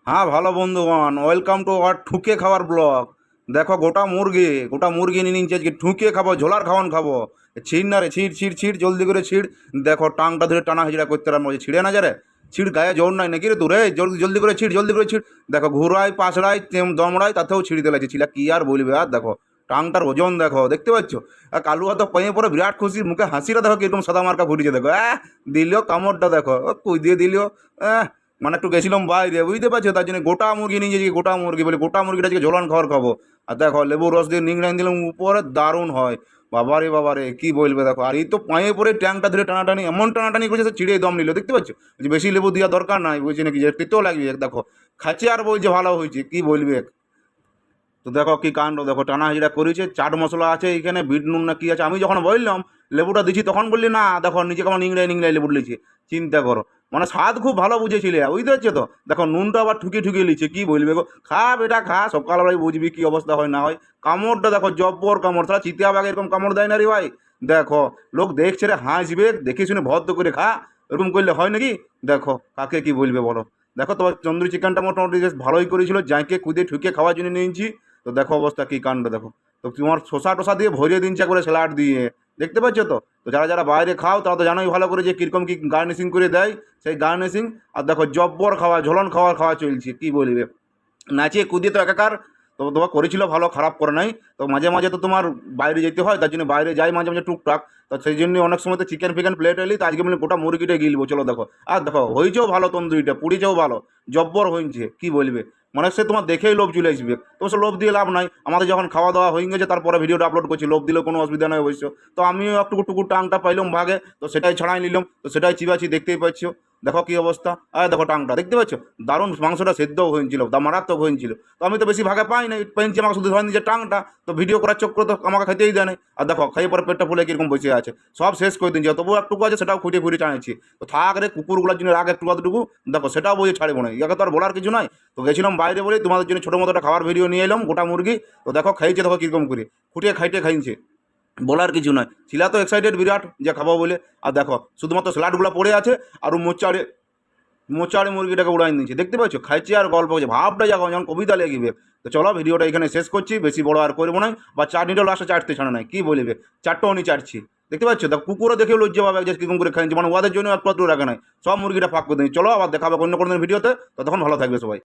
হ্যাঁ ভালো বন্ধুগণ, ওয়েলকাম টু আওয়ার ঠুকে খাওয়ার ব্লগ। দেখো গোটা মুরগি নিয়ে নিচ্ছে আজকে, ঠুকে খাবো, ঝোলার খাওয়ান খাবো। ছিঁড় না রে, ছিঁড় ছিঁড় ছিঁড়, জলদি করে ছিঁড়। দেখো টাংটা ধরে টানা হিজড়া করতে আরম্ভ হয়েছে, ছিঁড়ে না যারে। ছিঁড়, গায়ে জোর নাই নাকি রে তোর? জলদি জলদি করে ছিঁড়, জলদি করে ছিঁড়। দেখো ঘুরাই পাছড়াই দমড়াই, তাতেও ছিঁড়তে লাগছে। ছিলা কি আর বলবে, আর দেখো টাংটার ওজন দেখো, দেখতে পাচ্ছ? আর কালু হাতে পাইয়ে পরে বিরাট খুশি, মুখে হাসিটা দেখো কিরকম সাদা মার্কা ফুটেছে। দেখো দিলিও কামড়টা দেখো, কই দিয়ে দিলিও। মানে একটু গেছিলাম বাইরে, বুঝতে পারছো, তার জন্য গোটা মুরগি নিয়ে যাচ্ছি। গোটা মুরগি বলে গোটা মুরগিটা আজকে ঝোলান খাওয়ার খাবো। আর দেখো লেবু রস দিয়ে নিংড়াই দিলাম উপরে, দারুণ হয়। বাবারে কি বলবে দেখো। আর এই তো পায়ে পরে ট্যাঙ্কটা ধরে টানাটানি, এমন টানাটানি করেছে সে ছিঁড়ে দম নিল, দেখতে পাচ্ছ? যে বেশি লেবু দেওয়া দরকার নাই, বুঝছি নাকি, যে তেতো লাগবে। দেখো খাচ্ছে আর বলছে ভালো হয়েছে, কি বলবে। তো দেখো কি কাণ্ড, দেখো টানা হিজড়া করেছে। চাট মশলা আছে এখানে, বিট নুন না কি আছে। আমি যখন বললাম লেবুটা দিচ্ছি, তখন বললি না, দেখো নিচে কেমন নিংড়াই নিংড়াই লেবু লিখছে। চিন্তা করো, মানে স্বাদ খুব ভালো বুঝেছিলে, বুঝতে পারছো তো? দেখো নুনটা আবার ঠুকিয়ে ঠুকিয়ে লিখছে, কি বলবে গো। খা বেটা খা, সকালবেলায় বুঝবি কি অবস্থা হয় না হয়। কামড়টা দেখো, জব্বর কামড়, তারা চিতিয়া বাঘ এরকম কামড় দেয় না রে ভাই। দেখো লোক দেখছে রে, হাসবে, দেখে শুনে ভদ্র করে খা। এরকম করলে হয় নাকি? দেখো কাকে কি বলবে বলো। দেখো তোমার তন্দুরি চিকেনটা মোটামুটি বেশ ভালোই করেছিল, যাইকে কুদে ঠুকে খাওয়ার জন্য নিয়েছি। তো দেখো অবস্থা কি কাণ্ড দেখো। তো তোমার শসা টসা দিয়ে ভরিয়ে দিনছে করে, স্যালাড দিয়ে, দেখতে পাচ্ছ তো? তো যারা যারা বাইরে খাও তারা তো জানোই ভালো করে যে কীরকম কী গার্নিশিং করে দেয়, সেই গার্নিশিং। আর দেখো জব্বর খাওয়া, ঝোলন খাওয়া খাওয়া চলছে, কি বলবে। নাচিয়ে কুদিয়ে তো একাকার। তো তোমার করেছিল ভালো, খারাপ করে নাই। তো মাঝে মাঝে তো তোমার বাইরে যেতে হয়, তার জন্য বাইরে যাই মাঝে মাঝে টুকটাক। তো সেই জন্য অনেক সময় তো চিকেন ফিকেন প্লেট এলি, তো আজকে বলে গোটা মুরগিটা গিলবো, চলো দেখো। আর দেখো হয়েছেও ভালো, তন্দুরিটা পুড়িয়েছেও ভালো, জব্বর হয়েছে, কি বলবে। মানে সে তোমার দেখেই লোভ চলে আসবে। তো সে লোভ দিয়ে লাভ নাই, আমাদের যখন খাওয়া দাওয়া হয়ে গেছে তারপরে ভিডিওটা আপলোড করছি, লোভ দিলেও কোনো অসুবিধা নয় অবশ্য। তো আমিও একটু টুকু টাংটা পাইলাম ভাগে, তো সেটাই ছড়াই নিলাম, তো সেটাই চিবাচ্ছি, দেখতেই পাচ্ছ। দেখো কি অবস্থা। আর দেখো টাংটা দেখতে পাচ্ছ, দারুণ মাংসটা সেদ্ধও হয়েছিল, মারাত্মক হয়েছিল। তো আমি তো বেশি ভাগে পাই নাই, পেয়েছি আমাকে শুধু ধরেন যে টাংটা। তো ভিডিও করার চক্র তো আমাকে খাইতেই দেয় নাই। আর দেখো খাইয়ে পরে পেটটা ফুলে কিরকম বসে আছে, সব শেষ করে দিন, তবুও একটুকু আছে সেটাও খুঁটিয়ে খুঁটিয়ে টানেছি। তো থাক রে, কুকুরগুলোর জন্য রাগ একটু আধটুকু, দেখো সেটাও বই ছাড়বো না, ইয়াকে তো আর বলার কিছু নাই। তো গেছিলাম বাইরে বলে তোমাদের জন্য ছোটো মতো একটা খাবার ভিডিও নিয়ে এলাম, গোটা মুরগি। তো দেখো খাইছে, দেখো কীরকম করে খুঁটিয়ে খাইটে খাইছে, বলার কিছু নয়। ছিলা তো এক্সাইটেড বিরাট যে খাবো বলে। আর দেখো শুধুমাত্র স্যালাডগুলো পড়ে আছে, আর মোচাড়ে মোচাড়ে মুরগিটাকে উড়াই নিচ্ছে, দেখতে পাচ্ছ? খাইছে আর গল্প হচ্ছে, ভাবটা যখন যখন কবিতা লেগিবে। তো চলো ভিডিওটা এখানে শেষ করছি, বেশি বড় আর করবো না। বা চাটনিটাও লাস্টে চাটতে ছাড়া নাই, কি বলিবে। চারটাও নি চাটছি, দেখতে পাচ্ছ? দেখো কুকুরও দেখেও লজ্জা পাবে যে কীরকম করে খাইছে, মানে ওদের জন্য একটু রাখা নাই, সব মুরগিটা ফাঁক করে দিই। চলো আবার দেখাবে অন্য কোনো দিন ভিডিওতে, ততক্ষণ ভালো থাকবে সবাই।